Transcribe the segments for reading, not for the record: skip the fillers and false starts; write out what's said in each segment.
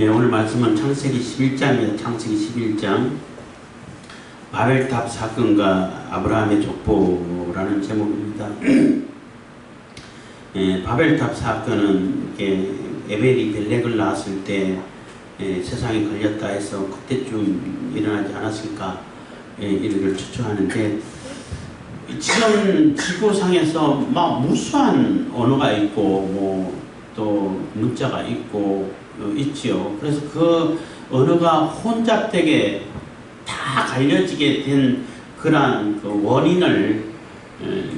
예, 오늘 말씀은 창세기 11장입니다. 창세기 11장 바벨탑 사건과 아브라함의 족보라는 제목입니다. 예, 바벨탑 사건은 이렇게 에벨이 벨렉을 낳았을 때 세상에 걸렸다 해서 그때쯤 일어나지 않았을까 이를 추측하는데, 지금 지구상에서 막 무수한 언어가 있고 뭐 또 문자가 있고 있지요. 그래서 그 언어가 혼잡되게 다 갈려지게 된 그러한 그 원인을,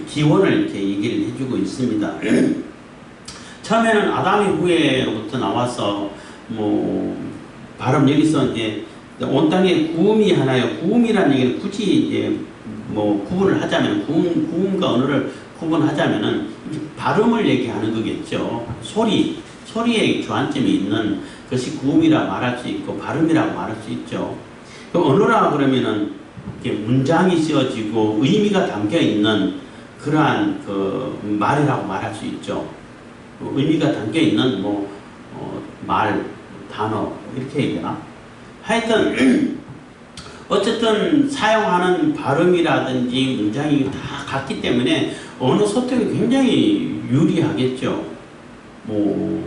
기원을 이렇게 얘기를 해주고 있습니다. 처음에는 아담의 후예로부터 나와서 뭐 발음 여기서 이제 온 땅에 구음이 하나요. 구음이라는 얘기는 굳이 이제 뭐 구분을 하자면 구음과 언어를 구분하자면은 발음을 얘기하는 거겠죠. 소리에 주안점이 있는 것이 구음이라 말할 수 있고 발음이라고 말할 수 있죠. 그 언어라 그러면은 이렇게 문장이 씌워지고 의미가 담겨 있는 그러한 그 말이라고 말할 수 있죠. 의미가 담겨 있는 말, 단어 이렇게 얘기하나? 하여튼 어쨌든 사용하는 발음이라든지 문장이 다 같기 때문에 언어 소통이 굉장히 유리하겠죠. 뭐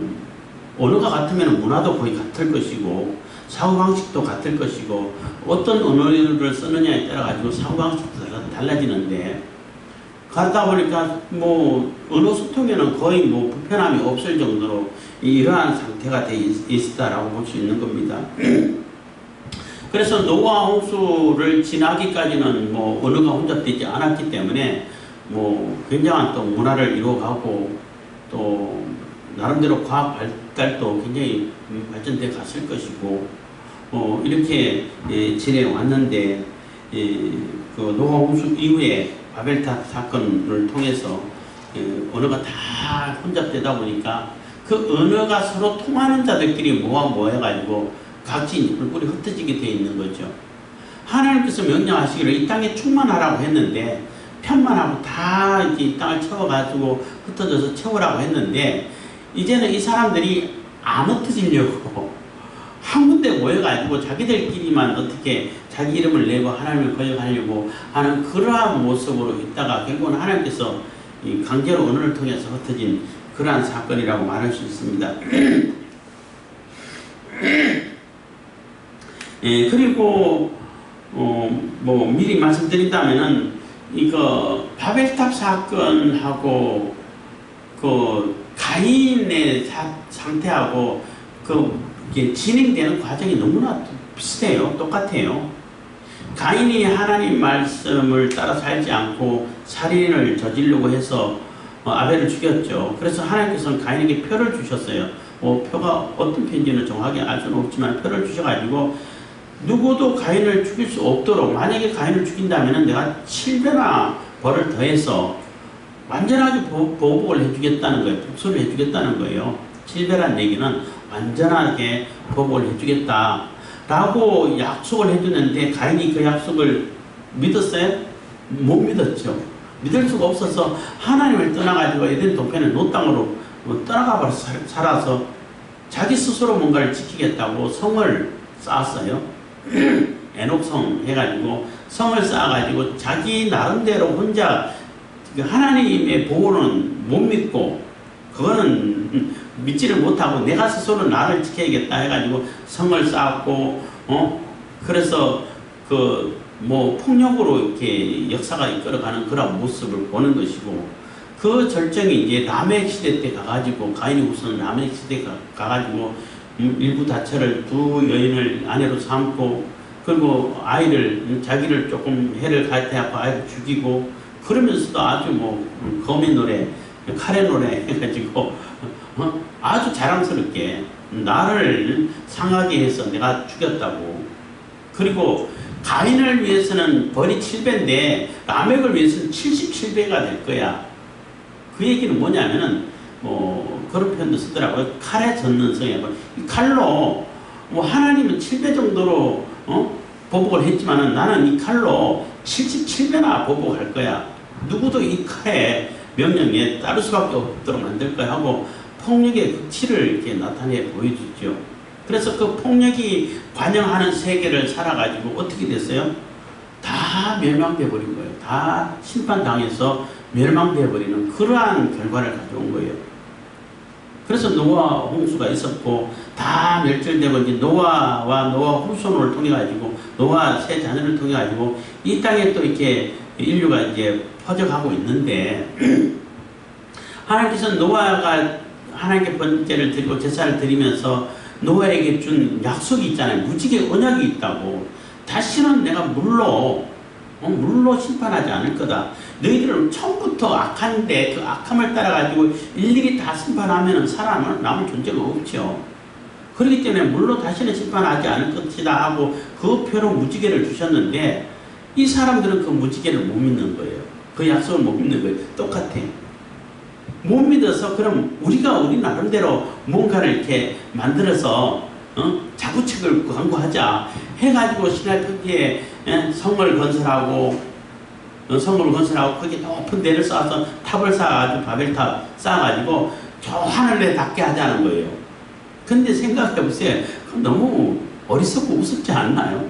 언어가 같으면 문화도 거의 같을 것이고 사고방식도 같을 것이고 어떤 언어를 쓰느냐에 따라 가지고 사고방식도 달라지는데, 그러다 보니까 뭐 언어 소통에는 거의 뭐 불편함이 없을 정도로 이러한 상태가 돼 있다라고 볼 수 있는 겁니다. 그래서 노아 홍수를 지나기까지는 뭐 언어가 혼잡되지 않았기 때문에 뭐 굉장한 또 문화를 이루어가고 또 나름대로 과학 발달도 굉장히 발전돼 갔을 것이고 이렇게 지내왔는데, 그 노아 홍수 이후에 바벨탑 사건을 통해서 언어가 다 혼잡되다 보니까 그 언어가 서로 통하는 자들끼리 모여가지고 각지 뿔뿔이 흩어지게 되어 있는 거죠. 하나님께서 명령하시기를 이 땅에 충만하라고 했는데, 편만하고 다 이제 이 땅을 채워가지고 흩어져서 채우라고 했는데, 이제는 이 사람들이 안 흩어지려고 한 군데 모여가지고 자기들끼리만 어떻게 자기 이름을 내고 하나님을 거역하려고 하는 그러한 모습으로 있다가 결국은 하나님께서 이 강제로 언어를 통해서 흩어진 그러한 사건이라고 말할 수 있습니다. 예, 그리고 뭐 미리 말씀드린다면은 이거 바벨탑 사건하고 그 가인의 상태하고 이게 진행되는 과정이 너무나 비슷해요. 똑같아요. 가인이 하나님 말씀을 따라 살지 않고 살인을 저지르려고 해서 아벨을 죽였죠. 그래서 하나님께서는 가인에게 표를 주셨어요. 표가 어떤 표인지는 정확하게 알 수는 없지만 표를 주셔가지고 누구도 가인을 죽일 수 없도록, 만약에 가인을 죽인다면 내가 7배나 벌을 더해서 완전하게 보복을 해주겠다는 거예요. 복수를 해주겠다는 거예요. 7배란 얘기는 완전하게 보복을 해주겠다라고 약속을 해주는데, 가인이 그 약속을 믿었어요? 못 믿었죠. 믿을 수가 없어서 하나님을 떠나가지고 에덴 동편의 노땅으로 떠나가 버려서 살아서 자기 스스로 뭔가를 지키겠다고 성을 쌓았어요. 에녹성 해가지고 성을 쌓아가지고 자기 나름대로 혼자 하나님의 보호는 못 믿고, 그거는 믿지를 못하고 내가 스스로 나를 지켜야겠다 해가지고 성을 쌓았고, 그래서 뭐 폭력으로 이렇게 역사가 이끌어가는 그런 모습을 보는 것이고, 그 절정이 이제 라멕 시대 때 가가지고, 가인이 우선 라멕 시대 가가지고 일부 다처를 두 여인을 아내로 삼고, 그리고 자기를 조금 해를 가해하고 아이를 죽이고, 그러면서도 아주 뭐 거미 노래, 칼의 노래 해가지고 아주 자랑스럽게 나를 상하게 해서 내가 죽였다고. 그리고 가인을 위해서는 벌이 7배인데 라멕을 위해서는 77배가 될 거야. 그 얘기는 뭐냐면은 그런 표현도 쓰더라고요. 칼에 젖는 성이라고. 칼로 하나님은 7배 정도로 보복을 했지만은 나는 이 칼로 77배나 보복할 거야. 누구도 이 칼의 명령에 따를 수밖에 없도록 만들 거야 하고 폭력의 극치를 이렇게 나타내 보여주죠. 그래서 그 폭력이 관영하는 세계를 살아가지고 어떻게 됐어요? 다 멸망돼 버린 거예요. 다 심판당해서 멸망돼 버리는 그러한 결과를 가져온 거예요. 그래서 노아 홍수가 있었고 다 멸절되고 이제 노아와 노아 후손을 통해 가지고 노아 세 자녀를 통해 가지고 이 땅에 또 이렇게 인류가 이제 퍼져가고 있는데 하나님께서는 노아가 하나님께 번제를 드리고 제사를 드리면서 노아에게 준 약속이 있잖아요. 무지개 언약이 있다고. 다시는 내가 물로 심판하지 않을 거다. 너희들은 처음부터 악한데 그 악함을 따라가지고 일일이 다 심판하면 사람은 남을 존재가 없죠. 그렇기 때문에 물로 다시는 심판하지 않을 것이다 하고 그 표로 무지개를 주셨는데 이 사람들은 그 무지개를 못 믿는 거예요. 그 약속을 못 믿는 거예요. 똑같아. 못 믿어서 그럼 우리가 우리 나름대로 뭔가를 이렇게 만들어서 자구책을 강구하자 해가지고 신할 토지에 성을 건설하고 거기 높은 데를 쌓아서 탑을 쌓아가지고 바벨탑 쌓아가지고 저 하늘에 닿게 하자는 거예요. 근데 생각해보세요. 너무 어리석고 우습지 않나요?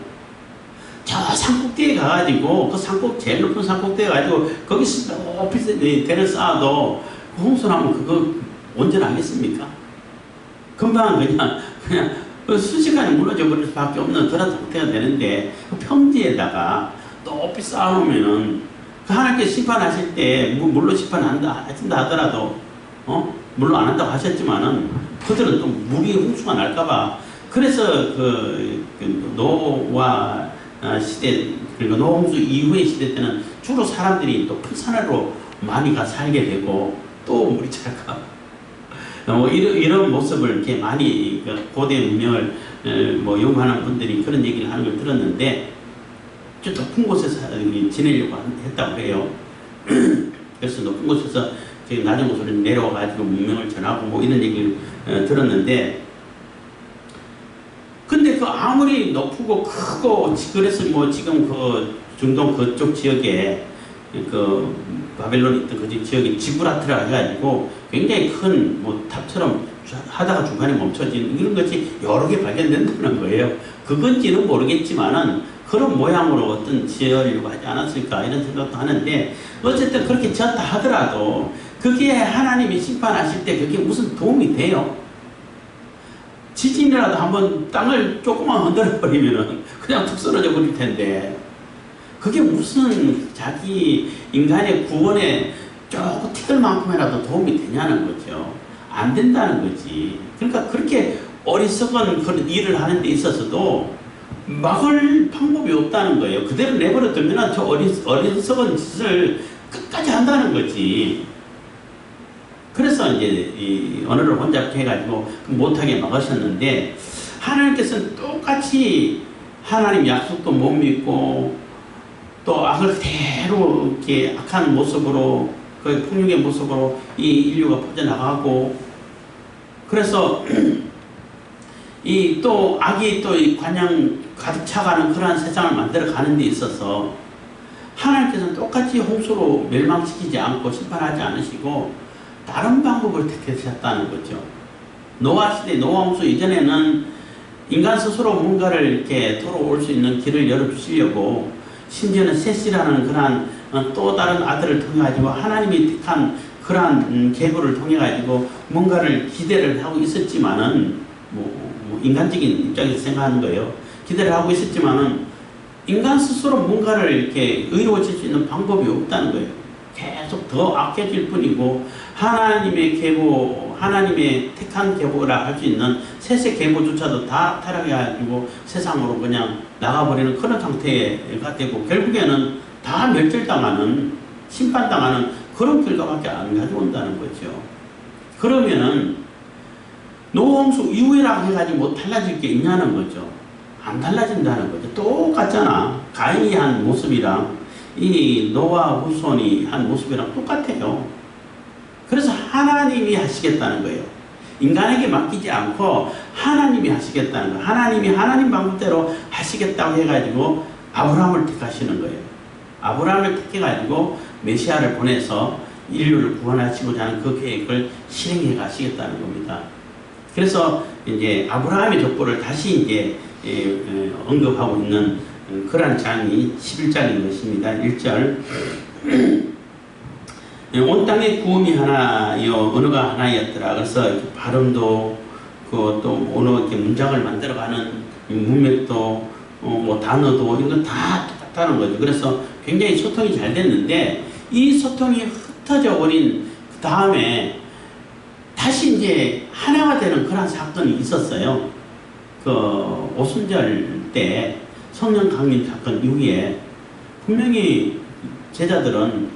저 산꼭대기에 가가지고 제일 높은 산꼭대기에 가지고 거기서 높이 대를 쌓아도 그 홍수나면 그거 온전하겠습니까? 금방 그냥 순식간에 무너져 버릴 수밖에 없는 그런 상태가 되는데 그 평지에다가 높이 쌓아놓으면은 그 하나님께 심판하실 때 물로 심판한다 하신다 하더라도 물로 안 한다고 하셨지만은 그들은 또 물이 홍수가 날까봐 그래서 그 노아 시대 그리고 노아 홍수 이후의 시대 때는 주로 사람들이 또 큰 산으로 많이가 살게 되고 또 물이 찰까 이런 모습을 이렇게 많이 고대 문명을 연구하는 분들이 그런 얘기를 하는 걸 들었는데 좀 높은 곳에서 지내려고 했다고 해요. 그래서 높은 곳에서 낮은 곳으로 내려와가지고 문명을 전하고 이런 얘기를 들었는데 근데 그 아무리 높고 크고 그래서 지금 그 중동 그쪽 지역에 그 바벨론 있던 그 지역이 지브라트라 해가지고 굉장히 큰 탑처럼 하다가 중간에 멈춰지는 이런 것이 여러 개 발견된다는 거예요. 그건지는 모르겠지만은 그런 모양으로 어떤 지으려고 하지 않았을까 이런 생각도 하는데 어쨌든 그렇게 지었다 하더라도 그게 하나님이 심판하실 때 그게 무슨 도움이 돼요? 지진이라도 한번 땅을 조금만 흔들어 버리면은 그냥 툭 쓰러져 버릴 텐데 그게 무슨 자기 인간의 구원에 조금 티끌 만큼이라도 도움이 되냐는 거죠. 안 된다는 거지. 그러니까 그렇게 어리석은 그런 일을 하는 데 있어서도 막을 방법이 없다는 거예요. 그대로 내버려 두면 저 어리석은 짓을 끝까지 한다는 거지. 그래서 이제 이 언어를 혼잡게 해가지고 못하게 막으셨는데 하나님께서는 똑같이 하나님 약속도 못 믿고 또 악을 그대로 이렇게 악한 모습으로 그 폭력의 모습으로 이 인류가 퍼져나가고 그래서 이 또 악이 또 이 관양 가득 차가는 그러한 세상을 만들어 가는 데 있어서 하나님께서는 똑같이 홍수로 멸망시키지 않고 심판하지 않으시고 다른 방법을 택하셨다는 거죠. 노아 시대, 노아 홍수 이전에는 인간 스스로 뭔가를 이렇게 돌아올 수 있는 길을 열어주시려고 심지어는 셋이라는 그러한 또 다른 아들을 통해 가지고 하나님이 택한 그러한 계보를 통해 가지고 뭔가를 기대를 하고 있었지만은 인간적인 입장에서 생각하는 거예요. 기대를 하고 있었지만은 인간 스스로 뭔가를 이렇게 의로워질 수 있는 방법이 없다는 거예요. 계속 더 악해질 뿐이고 하나님의 계보, 하나님의 택한 계보라 할 수 있는 셋의 계보조차도 다 타락해가지고 세상으로 그냥 나가버리는 그런 상태가 되고 결국에는 다 멸절당하는 심판당하는 그런 결과밖에 안 가져온다는 거죠. 그러면은 노홍수 이후에라고 해가지고 뭐 달라질 게 있냐는 거죠. 안 달라진다는 거죠. 똑같잖아. 가인이 한 모습이랑 이 노아 후손이 한 모습이랑 똑같아요. 그래서 하나님이 하시겠다는 거예요. 인간에게 맡기지 않고 하나님이 하시겠다는 거예요. 하나님이 하나님 방법대로 하시겠다고 해가지고 아브라함을 택하시는 거예요. 아브라함을 택해가지고 메시아를 보내서 인류를 구원하시고자 하는 그 계획을 실행해 가시겠다는 겁니다. 그래서 이제 아브라함의 족보를 다시 이제 언급하고 있는 그러한 장이 11장인 것입니다. 1절 온 땅의 구음이 하나요 언어가 하나였더라. 그래서 이렇게 발음도 또 언어 이렇게 문장을 만들어가는 문맥도 뭐 단어도 이건 다 똑같다는 거죠. 그래서 굉장히 소통이 잘 됐는데 이 소통이 흩어져 버린 그 다음에 다시 이제 하나가 되는 그런 사건이 있었어요. 그 오순절 때 성령 강림 사건 이후에 분명히 제자들은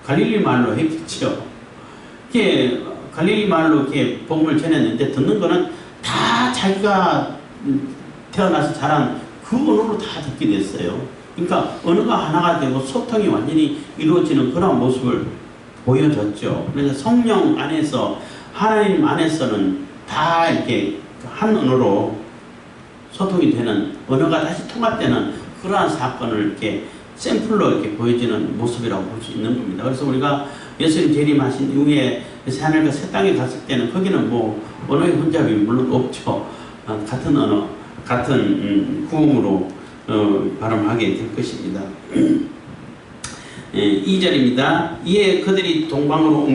갈릴리 말로 했겠죠. 이렇게 갈릴리 말로 이렇게 복음을 전했는데 듣는 거는 다 자기가 태어나서 자란 그 언어로 다 듣게 됐어요. 그러니까 언어가 하나가 되고 소통이 완전히 이루어지는 그런 모습을 보여줬죠. 그래서 성령 안에서 하나님 안에서는 다 이렇게 한 언어로 소통이 되는 언어가 다시 통합되는 그러한 사건을 이렇게 샘플로 이렇게 보여지는 모습이라고 볼 수 있는 겁니다. 그래서 우리가 예수님 재림하신 이후에 새하늘과 새 땅에 갔을 때는 거기는 뭐 언어의 혼잡이 물론 없죠. 같은 언어, 같은 구음으로 발음하게 될 것입니다. 2절입니다. 이에 그들이 동방으로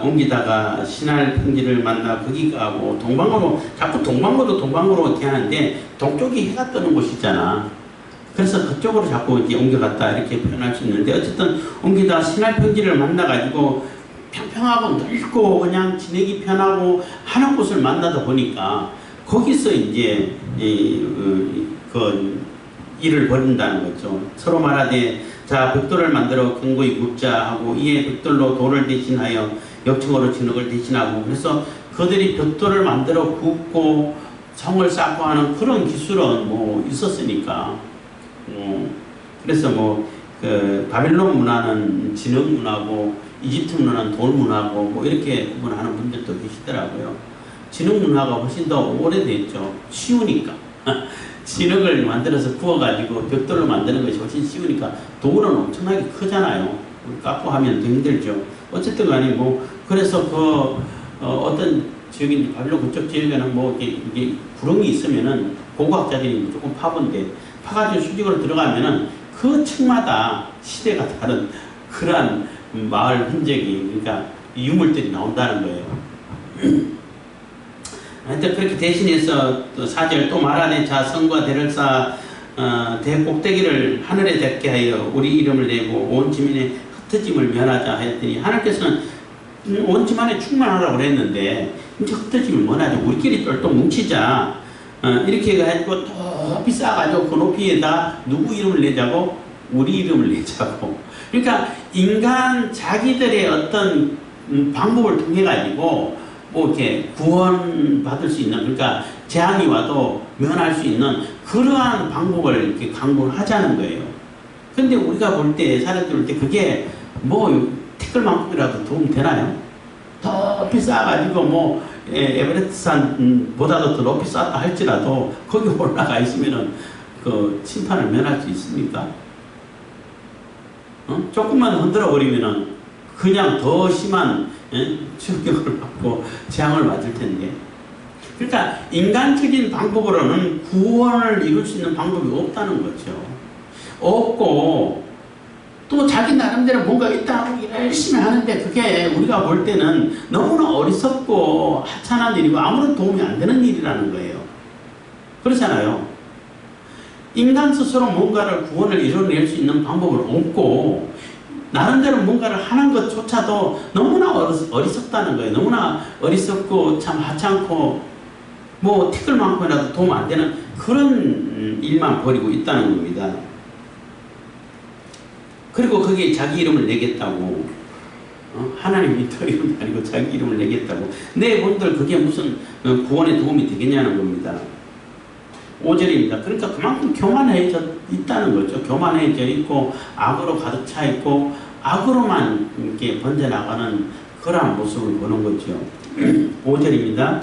옮기다가 신할 평지를 만나 거기 가고 동방으로 자꾸 동방으로 이렇게 하는데 동쪽이 해가 뜨는 곳이잖아. 그래서 그쪽으로 자꾸 이제 옮겨갔다 이렇게 표현할 수 있는데 어쨌든 옮기다 신할 평지를 만나가지고 평평하고 넓고 그냥 지내기 편하고 하는 곳을 만나다 보니까 거기서 이제 그 일을 벌인다는 거죠. 서로 말하되 자 벽돌을 만들어 견고히 굽자 하고 이에 벽돌로 돌을 대신하여 역청으로 진흙을 대신하고 그래서 그들이 벽돌을 만들어 굽고 성을 쌓고 하는 그런 기술은 뭐 있었으니까 그래서 뭐 그 바빌론 문화는 진흙 문화고 이집트 문화는 돌 문화고 뭐 이렇게 구분하는 분들도 계시더라고요. 진흙 문화가 훨씬 더 오래됐죠. 쉬우니까. 진흙을 만들어서 구워가지고 벽돌로 만드는 것이 훨씬 쉬우니까 돌은 엄청나게 크잖아요. 깎고 하면 더 힘들죠. 어쨌든 간에 뭐 그래서 그 어떤 지역인 바빌론 그쪽 지역에는 뭐 이게 구렁이 있으면은 고고학자들이 조금 파본데 파가지고 수직으로 들어가면은 그 층마다 시대가 다른 그러한 마을 흔적이 그러니까 유물들이 나온다는 거예요. 하여튼 그렇게 대신해서 또 4절 또 말하되 자 성과 대를 쌓아 대 꼭대기를 하늘에 닿게 하여 우리 이름을 내고 온 지면에 흩어짐을 면하자 했더니 하나님께서는 온 지면에 충만하라고 그랬는데 이제 흩어짐을 면하자 우리끼리 똘똘 뭉치자 이렇게 해가지고 높이 쌓아가지고 그 높이에다 누구 이름을 내자고 우리 이름을 내자고 그러니까 인간 자기들의 어떤 방법을 통해 가지고 뭐 이렇게 구원받을 수 있는 그러니까 재앙이 와도 면할 수 있는 그러한 방법을 이렇게 강구를 하자는 거예요. 근데 우리가 볼 때 사람들 볼 때 그게 뭐 티끌만큼이라도 도움 되나요? 더 높이 쌓아가지고 뭐 에베레스트 산보다도 더 높이 쌓았다 할지라도 거기 올라가 있으면은 그 심판을 면할 수 있습니까? 조금만 흔들어 버리면은 그냥 더 심한 충격을 받고 재앙을 맞을 텐데. 그러니까 인간적인 방법으로는 구원을 이룰 수 있는 방법이 없다는 거죠. 없고 또 자기 나름대로 뭔가 있다고 열심히 하는데 그게 우리가 볼 때는 너무나 어리석고 하찮은 일이고 아무런 도움이 안 되는 일이라는 거예요. 그렇잖아요. 인간 스스로 뭔가를 구원을 이뤄낼 수 있는 방법은 없고 나름대로 뭔가를 하는 것조차도 너무나 어리석다는 거예요. 너무나 어리석고 참 하찮고 뭐 티끌만큼이라도 도움 안 되는 그런 일만 벌이고 있다는 겁니다. 그리고 거기에 자기 이름을 내겠다고 하나님이 더 이름이 아니고 자기 이름을 내겠다고 내 본들 그게 무슨 구원에 도움이 되겠냐는 겁니다. 5절입니다. 그러니까 그만큼 교만해져 있다는 거죠. 교만해져 있고 악으로 가득 차 있고 악으로만 이렇게 번져나가는 그러한 모습을 보는 거죠. 5절입니다.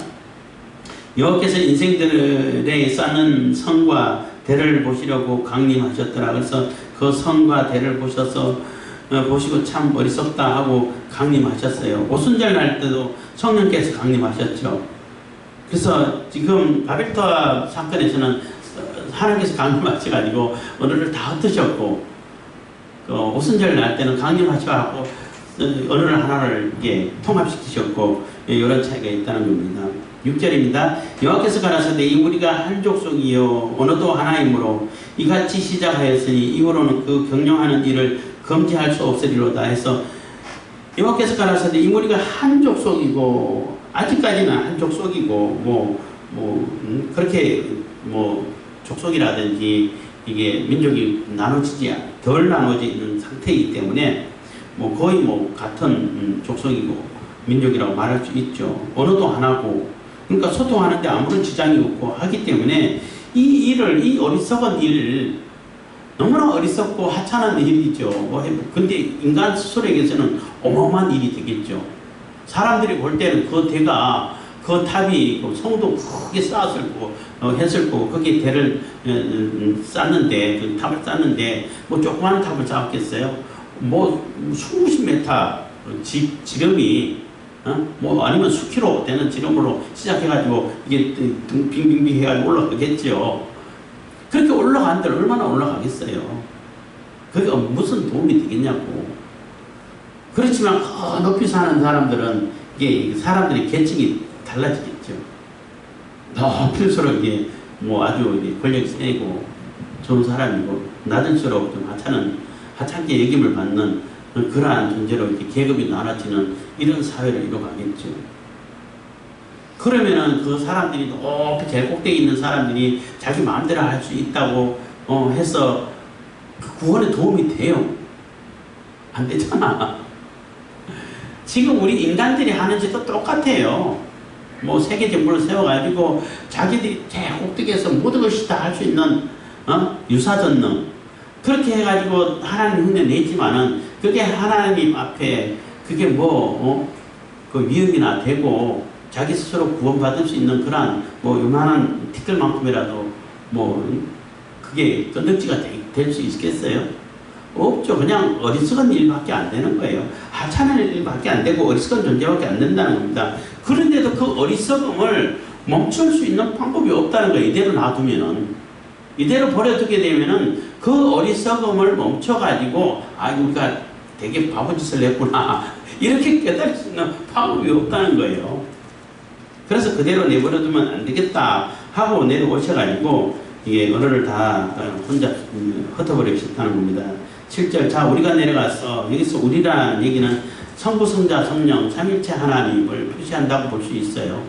여호와께서 인생들에 쌓는 성과 대를 보시려고 강림하셨더라. 그래서 그 성과 대를 보셔서 보시고 참 어리석다 하고 강림하셨어요. 오순절 날 때도 성령께서 강림하셨죠. 그래서 지금 바벨탑 사건에서는 하나님께서 강림하셔가지고 언어를 다 흩으셨고, 오순절 날 때는 강림하셔가지고 언어를 하나를 통합시키셨고, 이런 차이가 있다는 겁니다. 6절입니다. 여호와께서 가라사대 이 우리가 한 족속이요 언어도 하나이므로 이같이 시작하였으니 이후로는 그 경영하는 일을 금지할 수 없으리로다 해서, 여호와께서 가라사대 이 우리가 한 족속이고, 아직까지는 한 족속이고 그렇게 족속이라든지 이게 민족이 덜 나눠지는 상태이기 때문에 거의 같은 족속이고 민족이라고 말할 수 있죠. 언어도 하나고, 그러니까 소통하는데 아무런 지장이 없고 하기 때문에 이 어리석은 일을, 너무나 어리석고 하찮은 일이죠. 근데 인간 스스로에게서는 어마어마한 일이 되겠죠. 사람들이 볼 때는 그 대가, 그 탑이 성도 크게 쌓았을 거고 했을 거고, 거기에 대를 쌓는데, 그 탑을 쌓는데 조그마한 탑을 쌓았겠어요? 수십 메타 지름이 아니면 수키로 되는 지름으로 시작해가지고 이게 빙빙빙 해가지고 올라가겠죠. 그렇게 올라간들 얼마나 올라가겠어요? 그게 무슨 도움이 되겠냐고. 그렇지만 높이 사는 사람들은 이게 사람들이 계층이 달라지겠죠. 높일수록 이게 아주 권력이 세고 좋은 사람이고, 낮을수록 좀 하찮게 여김을 받는 그러한 존재로 이렇게 계급이 나눠지는 이런 사회를 이뤄가겠죠. 그러면은 그 사람들이 높이 제일 꼭대기 있는 사람들이 자기 마음대로 할 수 있다고 해서 그 구원에 도움이 돼요? 안 되잖아. 지금 우리 인간들이 하는 짓도 똑같아요. 세계 정부를 세워가지고 자기들이 제일 꼭대기에서 모든 것이 다 할 수 있는 유사전능, 그렇게 해가지고 하나님 흉내 내지만은 그게 하나님 앞에 그게 그 위험이나 되고 자기 스스로 구원받을 수 있는 그러한 요만한 티끌만큼이라도 그게 건덕지가 될 수 있겠어요? 없죠. 그냥 어리석은 일밖에 안 되는 거예요. 하찮은 일밖에 안 되고 어리석은 존재밖에 안 된다는 겁니다. 그런데도 그 어리석음을 멈출 수 있는 방법이 없다는 거예요. 이대로 놔두면은, 이대로 버려두게 되면은 그 어리석음을 멈춰가지고 우리가 되게 바보짓을 했구나 이렇게 깨달을 수 있는 방법이 없다는 거예요. 그래서 그대로 내버려두면 안 되겠다 하고 내려오셔가지고 이게 언어를 다 혼자 흩어버리셨다는 겁니다. 7절, 자 우리가 내려가서, 여기서 우리라는 얘기는 성부, 성자, 성령 삼일체 하나님을 표시한다고 볼 수 있어요.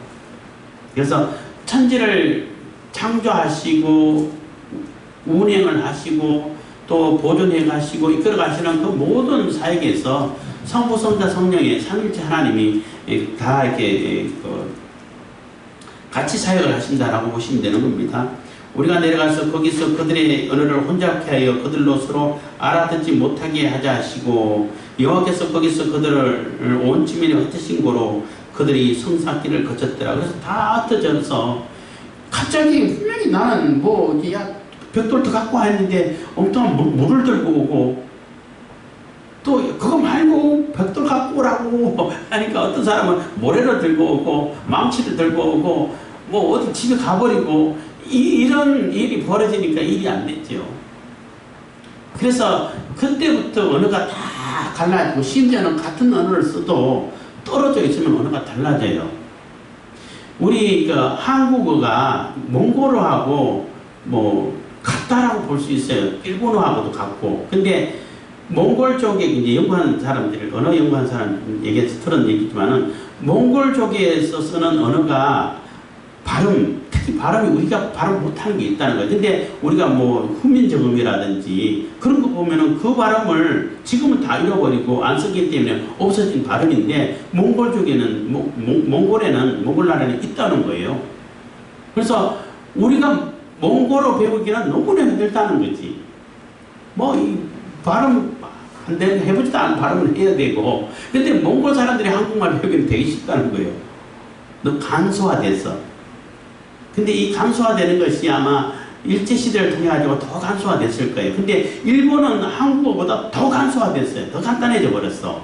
그래서 천지를 창조하시고 운행을 하시고 또 보존해 가시고 이끌어 가시는 그 모든 사역에서 성부, 성자, 성령의 삼일체 하나님이 다 이렇게 같이 사역을 하신다라고 보시면 되는 겁니다. 우리가 내려가서 거기서 그들의 언어를 혼잡케 하여 그들로 서로 알아듣지 못하게 하자 하시고, 여호와께서 거기서 그들을 온 지면에 흩으신 고로 그들이 성사길을 거쳤더라. 그래서 다 흩어져서 갑자기 분명히 나는 벽돌도 갖고 왔는데 엉뚱한 물을 들고 오고, 또 그거 말고 벽돌 갖고 오라고 하니까 어떤 사람은 모래를 들고 오고 망치를 들고 오고 어디 집에 가버리고, 이런 일이 벌어지니까 일이 안 됐죠. 그래서 그때부터 언어가 다 갈라지고, 심지어는 같은 언어를 써도 떨어져 있으면 언어가 달라져요. 우리 한국어가 몽골어하고 같다라고 볼 수 있어요. 일본어하고도 같고. 근데 몽골 쪽에 이제 연구하는 사람들, 언어 연구하는 사람 얘기해서 들은 얘기지만은, 몽골 쪽에서 쓰는 언어가 특히 발음이 우리가 발음 못하는 게 있다는 거예요. 근데 우리가 훈민정음이라든지 그런 거 보면은 그 발음을 지금은 다 잃어버리고 안 쓰기 때문에 없어진 발음인데, 몽골 쪽에는, 몽골 나라에는 있다는 거예요. 그래서 우리가 몽골어 배우기는 너무나 힘들다는 거지. 이 발음 안 되는, 해보지도 않은 발음을 해야 되고, 근데 몽골 사람들이 한국말 배우기는 되게 쉽다는 거예요. 너무 간소화돼서. 근데 이 간소화되는 것이 아마 일제시대를 통해 가지고 더 간소화됐을 거예요. 근데 일본은 한국어보다 더 간소화됐어요. 더 간단해져 버렸어.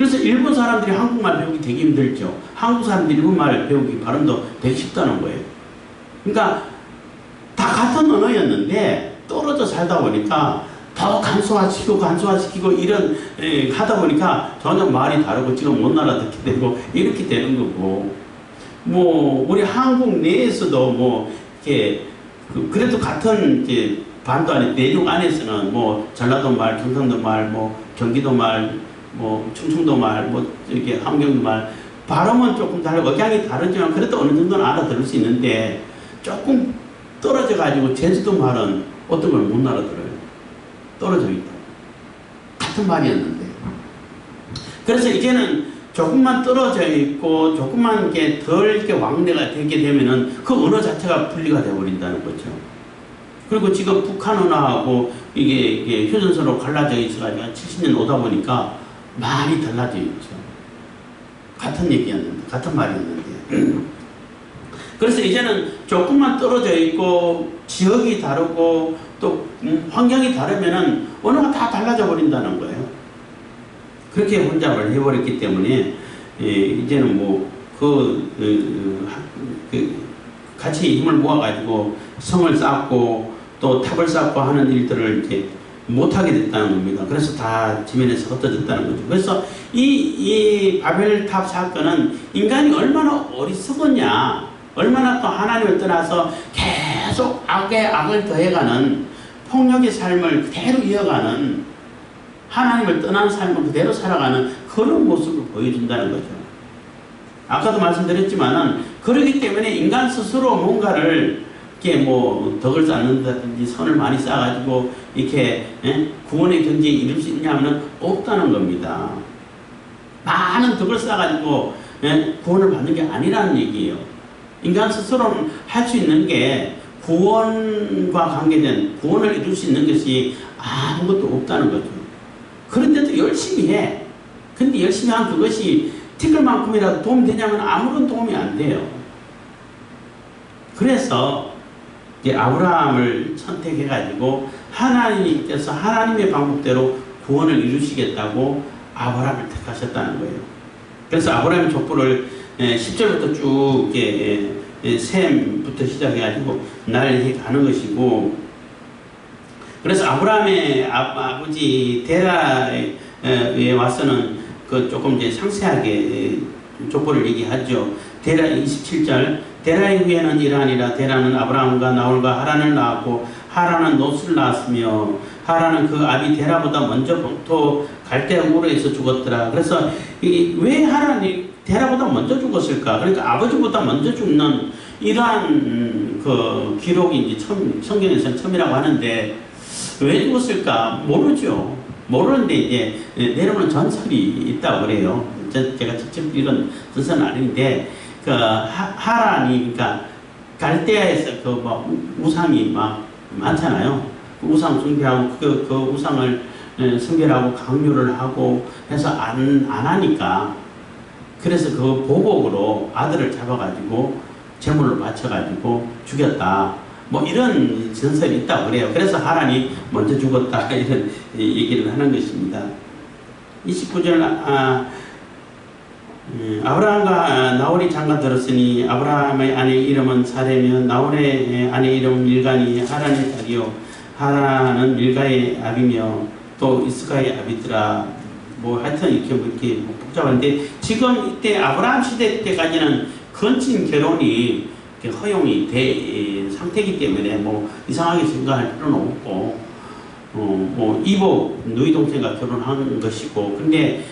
그래서 일본 사람들이 한국말 배우기 되게 힘들죠. 한국 사람들이 일본말 배우기 발음도 되게 쉽다는 거예요. 그러니까 다 같은 언어였는데 떨어져 살다 보니까 더 간소화시키고 이런 하다 보니까 전혀 말이 다르고 지금 못 알아듣게 되고 이렇게 되는 거고, 뭐 우리 한국 내에서도 뭐 이렇게 그래도 같은 이제 반도 안에 내륙 안에서는 뭐 전라도 말, 경상도 말, 뭐 경기도 말, 뭐 충청도 말, 뭐 이렇게 함경도 말 발음은 조금 다르고 억양이 다르지만 그래도 어느 정도는 알아들을 수 있는데 조금 떨어져 가지고 제주도 말은 어떤 걸 못 알아들어요. 떨어져 있다. 같은 말이었는데. 그래서 이제는 조금만 떨어져 있고 조금만 이렇게 덜 이렇게 왕래가 되게 되면은 그 언어 자체가 분리가 되어버린다는 거죠. 그리고 지금 북한 언어하고 이게 휴전선으로 갈라져 있어가지고 70년 오다 보니까 많이 달라져 있죠. 같은 얘기였는데, 같은 말이었는데. 그래서 이제는 조금만 떨어져 있고 지역이 다르고 또 환경이 다르면은 언어가 다 달라져 버린다는 거예요. 그렇게 혼잡을 해버렸기 때문에 이제는 뭐 같이 힘을 모아가지고 성을 쌓고 또 탑을 쌓고 하는 일들을 이제 못하게 됐다는 겁니다. 그래서 다 지면에서 흩어졌다는 거죠. 그래서 이 바벨탑 사건은 인간이 얼마나 어리석었냐, 얼마나 또 하나님을 떠나서 계속 악을 더해가는 폭력의 삶을 그대로 이어가는, 하나님을 떠난 삶을 그대로 살아가는 그런 모습을 보여준다는 거죠. 아까도 말씀드렸지만은 그러기 때문에 인간 스스로 뭔가를 이렇게 뭐 덕을 쌓는다든지 선을 많이 쌓아가지고 이렇게 구원의 경지에 이룰 수 있냐면은 없다는 겁니다. 많은 덕을 쌓아가지고 구원을 받는 게 아니라는 얘기예요. 인간 스스로는 할 수 있는 게 구원과 관계된 구원을 이룰 수 있는 것이 아무것도 없다는 거죠. 그런데도 열심히 해. 근데 열심히 한 그것이 티끌만큼이라도 도움이 되냐면 아무런 도움이 안 돼요. 그래서 이제 아브라함을 선택해가지고 하나님께서 하나님의 방법대로 구원을 이루시겠다고 아브라함을 택하셨다는 거예요. 그래서 아브라함의 족보를 10절부터 쭉 셈부터 시작해가지고 나열해 가는 것이고, 그래서 아브라함의 아버지 데라에 와서는 그 조금 이제 상세하게 족보를 얘기하죠. 데라 27절, 데라의 후에는 이러하니라. 데라는 아브라함과 나홀과 하란을 낳았고 하란은 롯을 낳았으며 하란은 그 아비 데라보다 먼저 본토 갈대아 우르에서 죽었더라. 그래서 왜 하란이 데라보다 먼저 죽었을까? 그러니까 아버지보다 먼저 죽는 이러한 그 기록이 이제 성경에서는 처음이라고 하는데 왜 죽었을까? 모르죠. 모르는데 이제 내려오는 전설이 있다고 그래요. 제가 직접 이런 전설은 아닌데 그 하란이 그러니까 갈대아에서 그 뭐 우상이 막 많잖아요. 그 우상 숭배하고 그 우상을 숭배하고 강요를 하고 해서 안 하니까, 그래서 그 보복으로 아들을 잡아가지고 제물로 바쳐가지고 죽였다. 뭐 이런 전설이 있다고 그래요. 그래서 하란이 먼저 죽었다 이런 얘기를 하는 것입니다. 29절 아브라함과 나홀이 장가 들었으니 아브라함의 아내 이름은 사레며 나홀의 아내 이름은 밀가니 하란의 딸이요 하란은 밀가의 아비며 또 이스가의 아비더라. 뭐 하여튼 이렇게 복잡한데 지금 이때 아브라함 시대 때까지는 건친 결혼이 허용이 된 상태이기 때문에 뭐 이상하게 생각할 필요는 없고 뭐 이복 누이 동생과 결혼한 것이고, 근데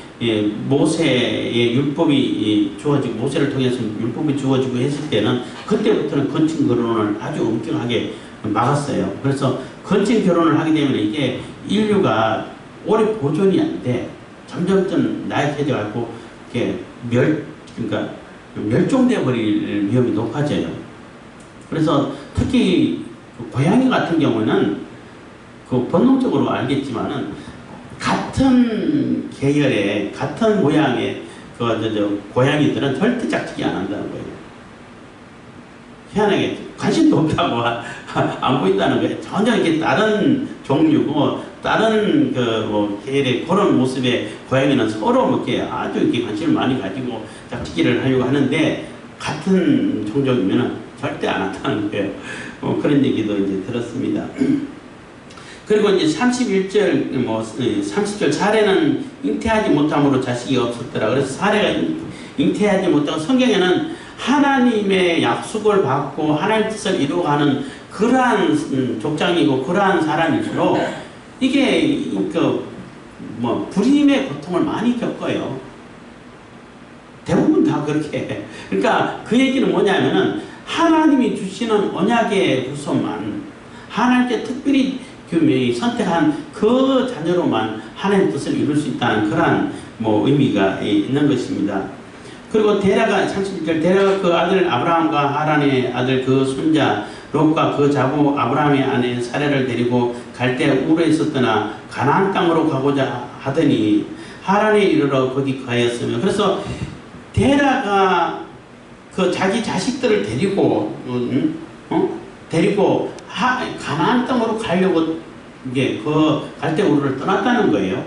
모세의 율법이 주어지고 모세를 통해서 율법이 주어지고 했을 때는 그때부터는 건친 결혼을 아주 엄격하게 막았어요. 그래서 건친 결혼을 하게 되면 이게 인류가 오래 보존이 안 돼. 점점점 나약해져 갖고 이렇게 그러니까 멸종되어 버릴 위험이 높아져요. 그래서 특히 고양이 같은 경우는 그 본능적으로 알겠지만은 같은 계열의 같은 모양의 고양이들은 절대 짝짓기 안 한다는 거예요. 희한하게 관심도 없다고 안 보인다는 거예요. 전혀 이렇게 다른 종류고 다른 그뭐 계열의 그런 모습의 고양이는 서로 뭐 이렇게 아주 이렇게 관심을 많이 가지고 짝짓기를 하려고 하는데 같은 종족이면은 절대 안 한다는 거예요. 그런 얘기도 이제 들었습니다. 그리고 이제 31절, 30절 사례는 잉태하지 못함으로 자식이 없었더라. 그래서 사례가 잉태하지 못하고 성경에는 하나님의 약속을 받고 하나님의 뜻을 이루어가는 그러한 족장이고 그러한 사람일수록 이게 불임의 고통을 많이 겪어요. 대부분 다 그렇게 해. 그러니까 그 얘기는 뭐냐면은 하나님이 주시는 언약의 후손만 하나님께 특별히 교묘히 선택한 그 자녀로만 하나님의 뜻을 이룰 수 있다는 그러한 의미가 있는 것입니다. 그리고 데라가 31절 데라가 그 아들 아브라함과 하란의 아들 그 손자 롯과 그 자부 아브라함의 아내 사레를 데리고 갈대 우르에 있었더나 가나안 땅으로 가고자 하더니 하란에 이르러 거기 거하였으며 그래서 데라가 그 자기 자식들을 데리고 가나안 땅으로 가려고 이게 그 갈대 우르를 떠났다는 거예요.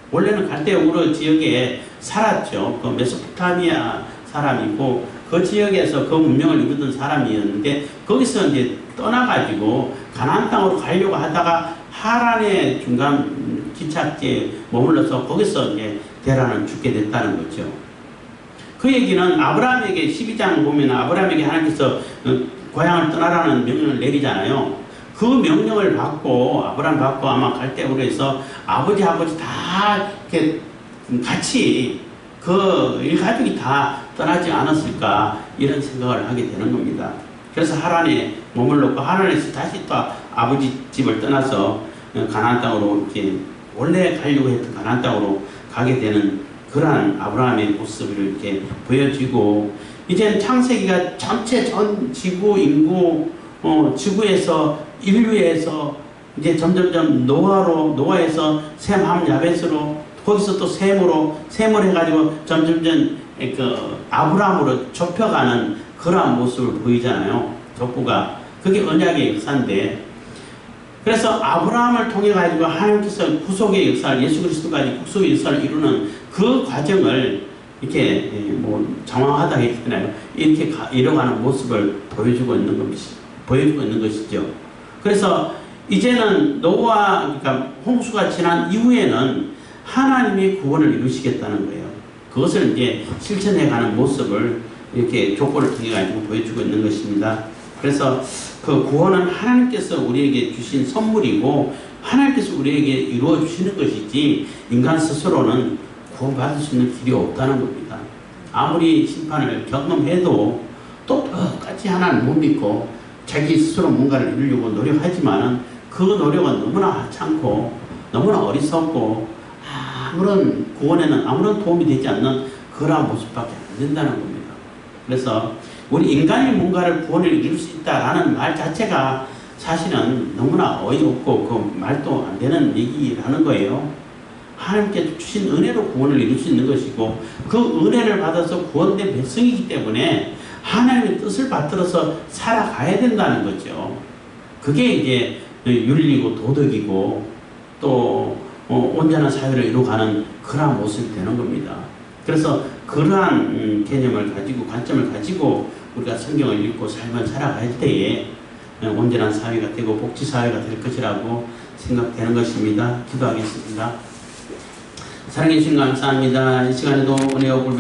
원래는 갈대 우르 지역에 살았죠. 그 메소포타미아 사람이고 그 지역에서 그 문명을 이루던 사람이었는데 거기서 이제 떠나가지고 가나안 땅으로 가려고 하다가 하란의 중간 기착지에 머물러서 거기서 이제 데라는 죽게 됐다는 거죠. 그 얘기는 아브라함에게 12장 보면 아브라함에게 하나님께서 고향을 떠나라는 명령을 내리잖아요. 그 명령을 받고 아브라함 받고 아마 갈대우르에서 아버지 다 이렇게 같이 그 일가족이 다 떠나지 않았을까 이런 생각을 하게 되는 겁니다. 그래서 하란에 머물렀고 하란에서 다시 또 아버지 집을 떠나서 가나안 땅으로 이렇게 원래 가려고 했던 가나안 땅으로 가게 되는 그러한 아브라함의 모습을 이렇게 보여지고 이제는 창세기가 전체 전 지구 인구 지구에서 인류에서 이제 점점점 노아에서 셈, 함, 야벳으로 거기서 또 셈을 해가지고 점점점 아브라함으로 좁혀가는 그러한 모습을 보이잖아요. 족보가 그게 언약의 역사인데 그래서 아브라함을 통해 가지고 하나님께서 구속의 역사를 예수 그리스도까지 구속의 역사를 이루는 그 과정을 이렇게 장황하다 했잖아요. 이렇게 이뤄가는 모습을 보여주고 있는 것이죠. 그래서 이제는 그러니까 홍수가 지난 이후에는 하나님이 구원을 이루시겠다는 거예요. 그것을 이제 실천해가는 모습을 이렇게 족보를 통해 가지고 보여주고 있는 것입니다. 그래서 그 구원은 하나님께서 우리에게 주신 선물이고 하나님께서 우리에게 이루어 주시는 것이지 인간 스스로는 구원받을 수 있는 길이 없다는 겁니다. 아무리 심판을 경험해도 또 똑같이 하나님을 못 믿고 자기 스스로 뭔가를 이루려고 노력하지만은 그 노력은 너무나 하찮고 너무나 어리석고 아무런 구원에는 아무런 도움이 되지 않는 그러한 모습밖에 안 된다는 겁니다. 그래서 우리 인간이 뭔가를 구원을 이룰 수 있다라는 말 자체가 사실은 너무나 어이없고 그 말도 안 되는 얘기라는 거예요. 하나님께 주신 은혜로 구원을 이룰 수 있는 것이고 그 은혜를 받아서 구원된 백성이기 때문에 하나님의 뜻을 받들어서 살아가야 된다는 거죠. 그게 이제 윤리고 도덕이고 또 온전한 사회를 이루어가는 그러한 모습이 되는 겁니다. 그래서 그러한 개념을 가지고 관점을 가지고 우리가 성경을 읽고 삶을 살아갈 때에 온전한 사회가 되고 복지사회가 될 것이라고 생각되는 것입니다. 기도하겠습니다. 사랑해 주신 감사합니다. 이 시간에도 은혜와 굴